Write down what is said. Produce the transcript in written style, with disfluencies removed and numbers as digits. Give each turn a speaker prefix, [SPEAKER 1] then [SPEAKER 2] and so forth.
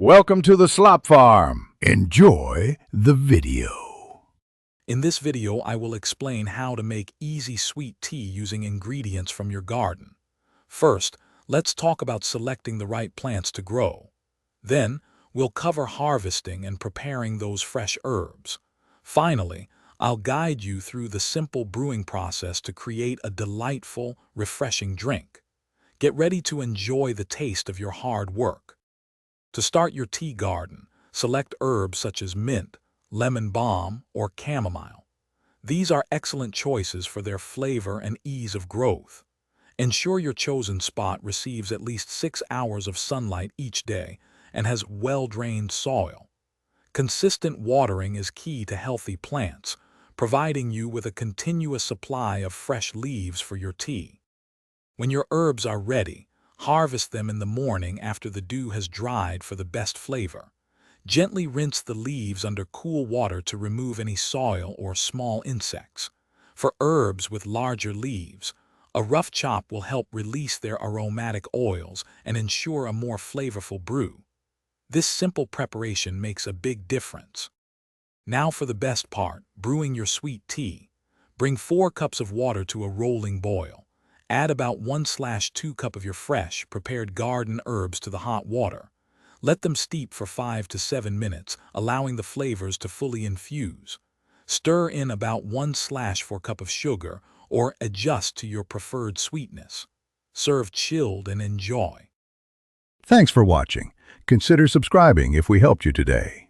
[SPEAKER 1] Welcome to the Slop Farm. Enjoy the video.
[SPEAKER 2] In this video, I will explain how to make easy sweet tea using ingredients from your garden. First, let's talk about selecting the right plants to grow. Then, we'll cover harvesting and preparing those fresh herbs. Finally, I'll guide you through the simple brewing process to create a delightful, refreshing drink. Get ready to enjoy the taste of your hard work. To start your tea garden, select herbs such as mint, lemon balm, or chamomile. These are excellent choices for their flavor and ease of growth. Ensure your chosen spot receives at least 6 hours of sunlight each day and has well-drained soil. Consistent watering is key to healthy plants, providing you with a continuous supply of fresh leaves for your tea. When your herbs are ready, harvest them in the morning after the dew has dried for the best flavor. Gently rinse the leaves under cool water to remove any soil or small insects. For herbs with larger leaves, a rough chop will help release their aromatic oils and ensure a more flavorful brew. This simple preparation makes a big difference. Now for the best part, brewing your sweet tea. Bring 4 cups of water to a rolling boil. Add about 1/2 cup of your fresh, prepared garden herbs to the hot water. Let them steep for 5 to 7 minutes, allowing the flavors to fully infuse. Stir in about 1/4 cup of sugar or adjust to your preferred sweetness. Serve chilled and enjoy.
[SPEAKER 1] Thanks for watching. Consider subscribing if we helped you today.